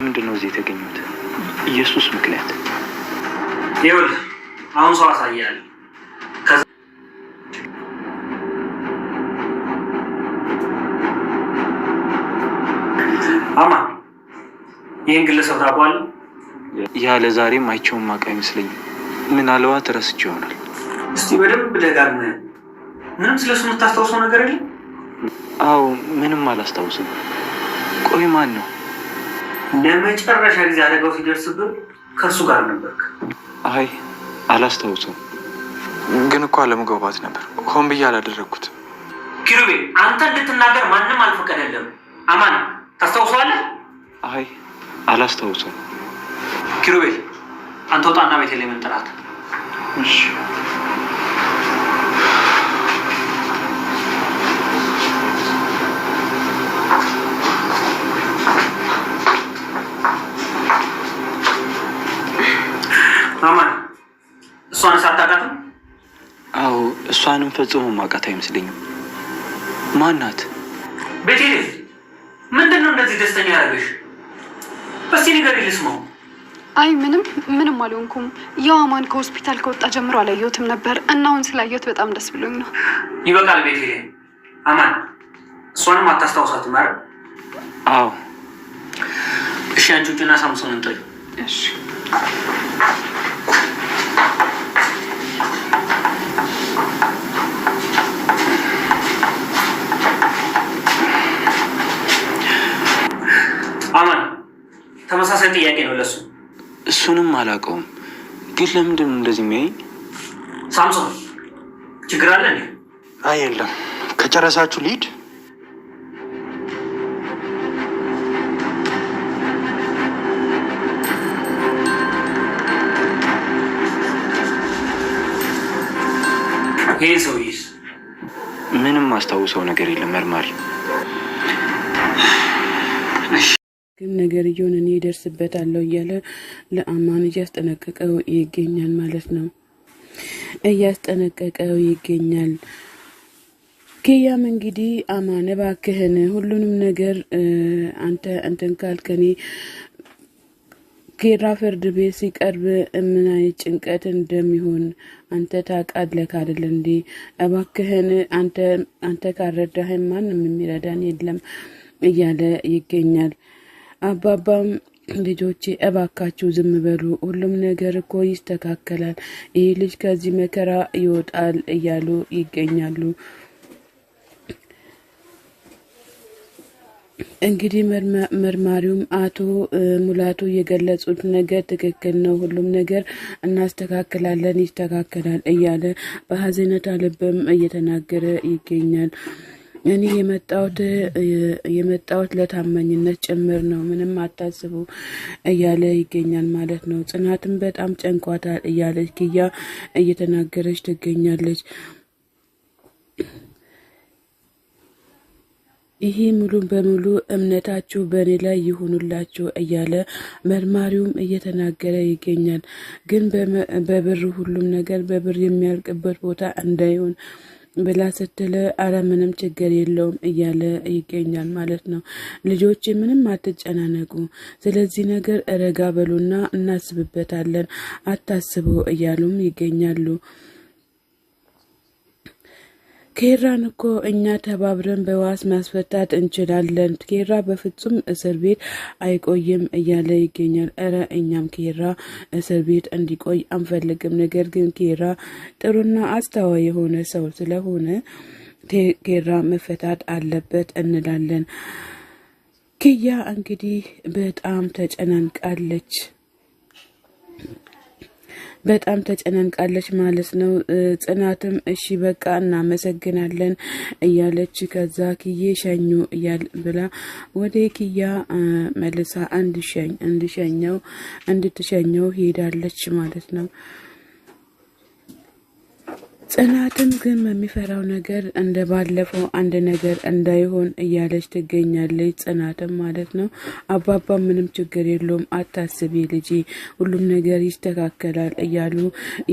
ምንድነው እዚህ የተገኙት? ኢየሱስ ምክንያት ይኸውልህ አሁን ሰው አሳያለሁ። አማ ይህን ግለሰብ ታውቀዋለህ? ያለ ዛሬም አይቼውም ማውቅ አይመስለኝም። ምናልባት ረስቼ ይሆናል። እስቲ በደንብ ደጋግመህ። ምንም ስለሱ የምታስታውሰው ነገር የለም? አዎ ምንም አላስታውስም። ቆይ ማን ነው? ለመጨረሻ ጊዜ አደጋው ሲደርስብህ ከእርሱ ጋር ነበርክ? አይ አላስታውስም። ግን እኮ አለመግባባት ነበር። ሆን ብዬ አላደረግኩት። ኪሩቤል አንተ እንድትናገር ማንም አልፈቀደልም። አማን ታስታውሰዋለህ? አይ አላስታውስም። ኪሩቤል አንተ ወጣና ቤተልሔምን ጥራት። እሺ አማን እሷን ሳታውቃትም? አዎ እሷንም ፈጽሞ ማውቃት አይመስለኝም። ማናት? ቤተልሔም ምንድን ነው እንደዚህ ደስተኛ ያደረገሽ? እስቲ ንገሪኝ ልስማው። አይ ምንም አልሆንኩም። ያው አማን ከሆስፒታል ከወጣ ጀምሮ አላየሁትም ነበር እና አሁን ስላየሁት በጣም ደስ ብሎኝ ነው። ይበቃል ቤተልሔም። አማን እሷንም አታስታውሳትም አይደል? አዎ። እሺ አንቺ ውጭና ሳምሶንን ጥሪ። እሺ አማን ተመሳሳይ ጥያቄ ነው ለሱ። እሱንም አላውቀውም። ግን ለምንድን ነው እንደዚህ የሚያየኝ? ሳምሶን ችግር አለ እንዴ? አይ የለም። ከጨረሳችሁ ሊድ ይሄ ሰውዬስ? ምንም አስታውሰው ነገር የለም መርማሪ። ግን ነገርየውን እኔ እደርስበታለሁ እያለ ለአማን እያስጠነቀቀው ይገኛል ማለት ነው። እያስጠነቀቀው ይገኛል። ኪያም እንግዲህ አማን እባክህን ሁሉንም ነገር አንተ እንትን ካልከኔ ኪራ ፍርድ ቤት ሲቀርብ ምን አይነት ጭንቀት እንደሚሆን አንተ ታውቃለህ አይደል እንዴ? እባክህን አንተ ካረዳኸኝ ማንም የሚረዳን የለም እያለ ይገኛል። አባባም ልጆቼ እባካችሁ ዝም በሉ፣ ሁሉም ነገር እኮ ይስተካከላል፣ ይህ ልጅ ከዚህ መከራ ይወጣል እያሉ ይገኛሉ። እንግዲህ መርማሪውም አቶ ሙላቱ የገለጹት ነገር ትክክል ነው፣ ሁሉም ነገር እናስተካክላለን፣ ይስተካከላል እያለ በሀዘኔታ ልብም እየተናገረ ይገኛል። እኔ የመጣሁት ለታማኝነት ጭምር ነው፣ ምንም አታስቡ እያለ ይገኛል ማለት ነው። ጽናትም በጣም ጨንቋታል እያለች ኪያ እየተናገረች ትገኛለች። ይሄ ሙሉ በሙሉ እምነታችሁ በእኔ ላይ ይሁንላችሁ እያለ መርማሪውም እየተናገረ ይገኛል። ግን በብር ሁሉም ነገር በብር የሚያልቅበት ቦታ እንዳይሆን ብላ ስትል አረ ምንም ችግር የለውም እያለ ይገኛል ማለት ነው። ልጆች ምንም አትጨናነቁ፣ ስለዚህ ነገር ረጋ በሉና እናስብበታለን፣ አታስቡ እያሉም ይገኛሉ። ኬራን እኮ እኛ ተባብረን በዋስ ማስፈታት እንችላለን፣ ኬራ በፍጹም እስር ቤት አይቆይም እያለ ይገኛል። እረ እኛም ኬራ እስር ቤት እንዲቆይ አንፈልግም፣ ነገር ግን ኬራ ጥሩና አስተዋይ የሆነ ሰው ስለሆነ ኬራ መፈታት አለበት እንላለን። ኪያ እንግዲህ በጣም ተጨናንቃለች ማለት ነው። ጽናትም እሺ በቃ እናመሰግናለን እያለች ከዛ ኪዬ ሸኙ ብላ ወደ ኪያ መልሳ እንድትሸኘው ሄዳለች ማለት ነው። ጽናትም ግን የሚፈራው ነገር እንደ ባለፈው አንድ ነገር እንዳይሆን እያለች ትገኛለች። ጽናትም ማለት ነው። አባባ ምንም ችግር የለውም አታስቢ ልጄ፣ ሁሉም ነገር ይስተካከላል እያሉ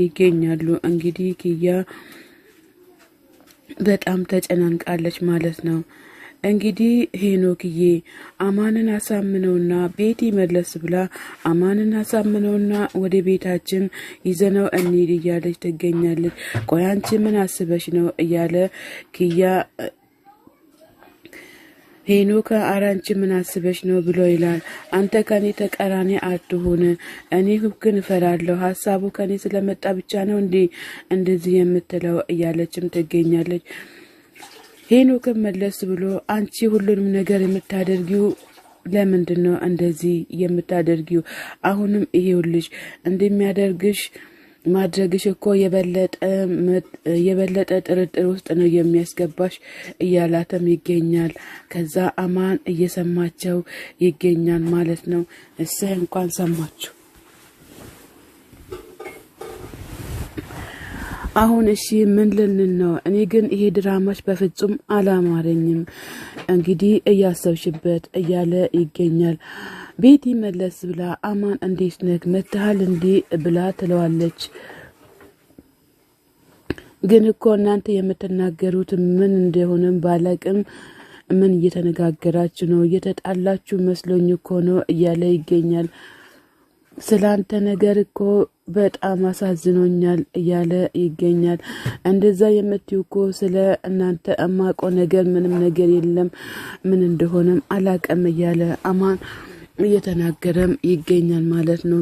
ይገኛሉ። እንግዲህ ኪያ በጣም ተጨናንቃለች ማለት ነው። እንግዲህ ሄኖክዬ አማንን አሳምነውና ቤቲ መለስ ብላ አማንን አሳምነውና ወደ ቤታችን ይዘነው እንሂድ እያለች ትገኛለች። ቆይ አንቺ ምን አስበሽ ነው እያለ ኪያ ሄኖክ አራንቺ ምን አስበሽ ነው ብሎ ይላል። አንተ ከኔ ተቃራኒ አትሆን፣ እኔ ግን እፈራለሁ። ሀሳቡ ከኔ ስለመጣ ብቻ ነው እንዴ እንደዚህ የምትለው እያለችም ትገኛለች። ሄኖክም መለስ ብሎ አንቺ ሁሉንም ነገር የምታደርጊው ለምንድን ነው እንደዚህ የምታደርጊው? አሁንም ይሄውልሽ እንደሚያደርግሽ ማድረግሽ እኮ የበለጠ ጥርጥር ውስጥ ነው የሚያስገባሽ እያላተም ይገኛል። ከዛ አማን እየሰማቸው ይገኛል ማለት ነው። እሰይ እንኳን ሰማችሁ። አሁን እሺ ምን ልንል ነው? እኔ ግን ይሄ ድራማች በፍጹም አላማረኝም። እንግዲህ እያሰብሽበት እያለ ይገኛል። ቤቲ መለስ ብላ አማን እንዴት ነህ መተሃል እንዴ ብላ ትለዋለች። ግን እኮ እናንተ የምትናገሩት ምን እንደሆነም ባላቅም ምን እየተነጋገራችሁ ነው? እየተጣላችሁ መስሎኝ እኮ ነው እያለ ይገኛል። ስላንተ ነገር እኮ በጣም አሳዝኖኛል እያለ ይገኛል። እንደዛ የምትዩ እኮ ስለ እናንተ እማቆ ነገር ምንም ነገር የለም፣ ምን እንደሆነም አላቀም እያለ አማን እየተናገረም ይገኛል ማለት ነው።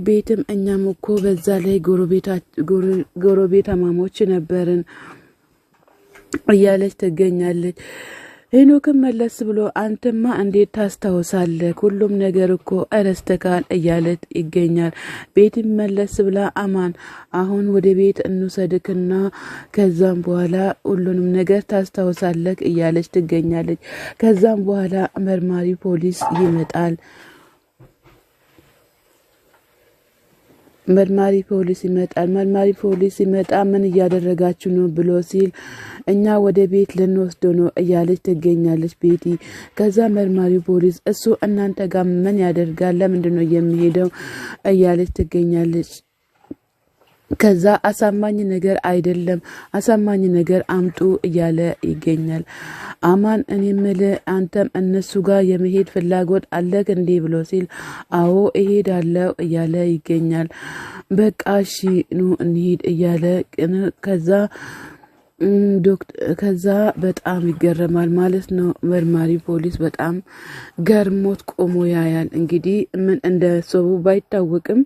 ቤትም እኛም እኮ በዛ ላይ ጎረቤት አማሞች ነበርን እያለች ትገኛለች። ሄኖክም መለስ ብሎ አንተማ እንዴት ታስታውሳለህ? ሁሉም ነገር እኮ እረስተካል እያለት ይገኛል። ቤትም መለስ ብላ አማን አሁን ወደ ቤት እንውሰድክና ከዛም በኋላ ሁሉንም ነገር ታስታውሳለህ እያለች ትገኛለች። ከዛም በኋላ መርማሪ ፖሊስ ይመጣል። መርማሪ ፖሊስ ሲመጣ ምን እያደረጋችሁ ነው ብሎ ሲል እኛ ወደ ቤት ልንወስደው ነው እያለች ትገኛለች ቤቲ። ከዛ መርማሪ ፖሊስ እሱ እናንተ ጋር ምን ያደርጋል? ለምንድን ነው የሚሄደው እያለች ትገኛለች። ከዛ አሳማኝ ነገር አይደለም አሳማኝ ነገር አምጡ እያለ ይገኛል። አማን እኔ ምልህ አንተም እነሱ ጋር የመሄድ ፍላጎት አለክ እንዴ ብሎ ሲል አዎ እሄዳለሁ እያለ ይገኛል። በቃ እሺ ኑ እንሂድ እያለ ከዛ በጣም ይገረማል ማለት ነው። መርማሪ ፖሊስ በጣም ገርሞት ቆሞ ያያል። እንግዲህ ምን እንደሰቡ ባይታወቅም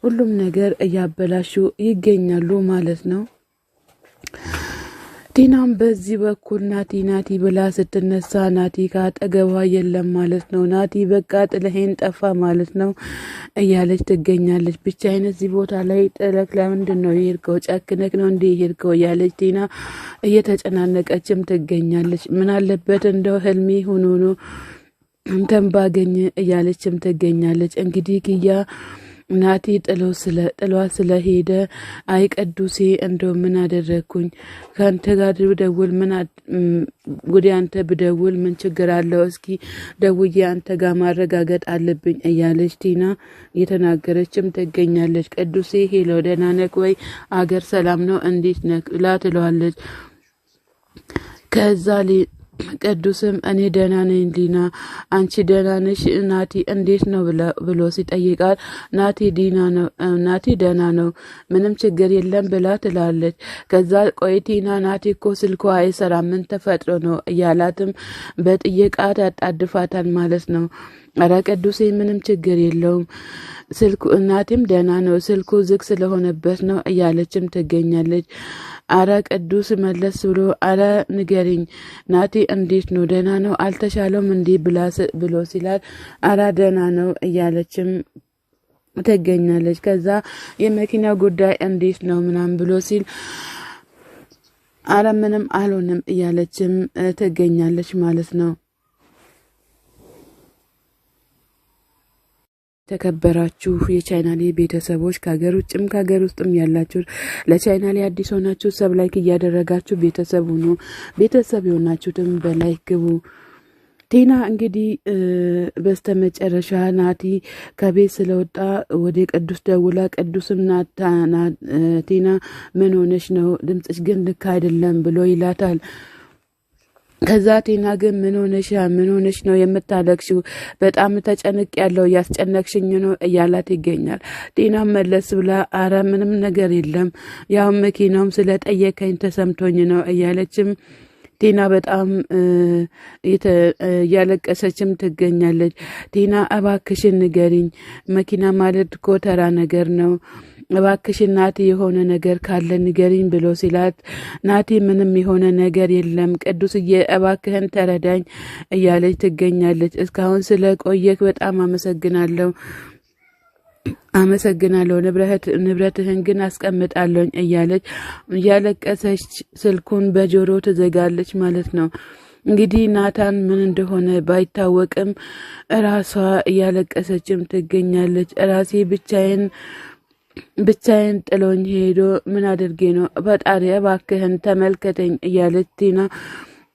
ሁሉም ነገር እያበላሹ ይገኛሉ ማለት ነው። ቲናም በዚህ በኩል ናቲ ብላ ስትነሳ ናቲ ካጠገቧ የለም ማለት ነው። ናቲ በቃ ጥለሄን ጠፋ ማለት ነው እያለች ትገኛለች። ብቻዬን እዚህ ቦታ ላይ ጥለክ ለምንድን ነው የሄድከው? ጨክነክ ነው እንዴ የሄድከው? እያለች ቲና እየተጨናነቀችም ትገኛለች። ምን አለበት እንደው ህልሜ ሆኖ ነው እንተን ባገኘ እያለችም ትገኛለች። እንግዲህ ኪያ ናቲ ጥሏ ስለሄደ አይ ቅዱሴ እንደው ምን አደረግኩኝ? ከአንተ ጋር ብደውል ወደ አንተ ብደውል ምን ችግር አለው? እስኪ ደውዬ አንተ ጋር ማረጋገጥ አለብኝ እያለች ቲና እየተናገረችም ትገኛለች። ቅዱሴ ሄሎ ደህና ነህ ወይ? አገር ሰላም ነው እንዴት ነህ? ላ ትለዋለች። ከዛ ቅዱስም እኔ ደህና ነኝ ሊና፣ አንቺ ደህና ነሽ? ናቲ እንዴት ነው ብሎ ሲጠይቃት ናቲ ደህና ነው ምንም ችግር የለም ብላ ትላለች። ከዛ ቆይቲና ናቲ እኮ ስልኳ አይሰራም ምን ተፈጥሮ ነው እያላትም በጥየቃት ያጣድፋታል ማለት ነው። አረ ቅዱሴ ምንም ችግር የለውም ስልኩ እናቴም ደህና ነው ስልኩ ዝግ ስለሆነበት ነው እያለችም ትገኛለች። አረ ቅዱስ መለስ ብሎ አረ ንገሪኝ ናቲ እንዴት ነው ደህና ነው አልተሻለውም እንዴ ብሎ ሲላል አረ ደህና ነው እያለችም ትገኛለች። ከዛ የመኪና ጉዳይ እንዴት ነው ምናምን ብሎ ሲል አረ ምንም አልሆነም እያለችም ትገኛለች ማለት ነው። ተከበራችሁ የቻናሌ ቤተሰቦች ከሀገር ውጭም ከሀገር ውስጥም ያላችሁ ለቻናሌ አዲስ ሆናችሁ ሰብ ላይክ እያደረጋችሁ ቤተሰብ ሁኑ። ቤተሰብ የሆናችሁትም በላይክ ግቡ። ቲና እንግዲህ በስተመጨረሻ ናቲ ከቤት ስለወጣ ወደ ቅዱስ ደውላ ቅዱስም ቲና ምን ሆነሽ ነው? ድምፅሽ ግን ልክ አይደለም ብሎ ይላታል። ከዛ ቲና ግን ምን ሆነሽ ነው የምታለቅሽው? በጣም ተጨንቅ ያለው ያስጨነቅሽኝ ነው እያላት ይገኛል። ቲና መለስ ብላ አረ ምንም ነገር የለም ያው መኪናውም ስለጠየቀኝ ተሰምቶኝ ነው እያለችም ቲና በጣም እያለቀሰችም ትገኛለች። ቲና እባክሽን ንገሪኝ፣ መኪና ማለት እኮ ተራ ነገር ነው፣ እባክሽን ናቲ የሆነ ነገር ካለ ንገሪኝ ብሎ ሲላት ናቲ ምንም የሆነ ነገር የለም ቅዱስዬ እባክህን ተረዳኝ እያለች ትገኛለች። እስካሁን ስለቆየክ በጣም አመሰግናለሁ ንብረትህን ግን አስቀምጣለሁ እያለች እያለቀሰች ስልኩን በጆሮ ትዘጋለች ማለት ነው። እንግዲህ ናታን ምን እንደሆነ ባይታወቅም ራሷ እያለቀሰችም ትገኛለች። ራሴ ብቻዬን ጥሎኝ ሄዶ ምን አድርጌ ነው ፈጣሪ እባክህን ተመልከተኝ እያለች ቲና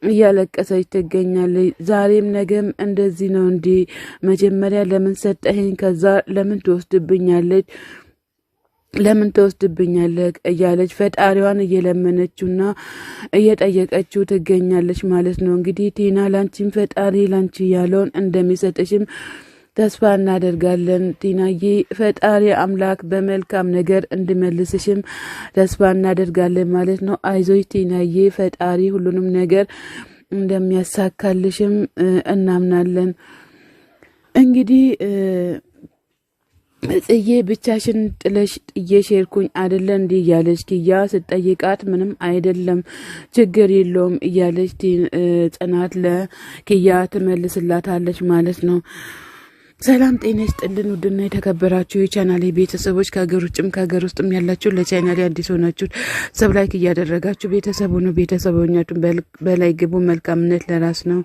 እያለቀሰች ትገኛለች። ዛሬም ነገም እንደዚህ ነው እንዲ መጀመሪያ ለምን ሰጠኸኝ ከዛ ለምን ትወስድብኛለህ እያለች ፈጣሪዋን እየለመነችውና እየጠየቀችው ትገኛለች ማለት ነው። እንግዲህ ቲና ላንቺም ፈጣሪ ላንቺ ያለውን እንደሚሰጥሽም ተስፋ እናደርጋለን ቲናዬ። ፈጣሪ አምላክ በመልካም ነገር እንድመልስሽም ተስፋ እናደርጋለን ማለት ነው። አይዞሽ ቲናዬ ፈጣሪ ሁሉንም ነገር እንደሚያሳካልሽም እናምናለን። እንግዲህ ጽዬ ብቻሽን ጥየሽ ሄድኩኝ አይደለ እንዲህ እያለች ኪያ ስትጠይቃት ምንም አይደለም ችግር የለውም እያለች ጽናት ለኪያ ትመልስላታለች ማለት ነው። ሰላም ጤና ይስጥልን ውድና የተከበራችሁ የቻናሌ ቤተሰቦች ከሀገር ውጭም ከሀገር ውስጥም ያላችሁ ለቻናሌ አዲስ ሆናችሁ ሰብስክራይብ እያደረጋችሁ ቤተሰቡን ቤተሰቦኛቱን በላይ ግቡ። መልካምነት ለራስ ነው።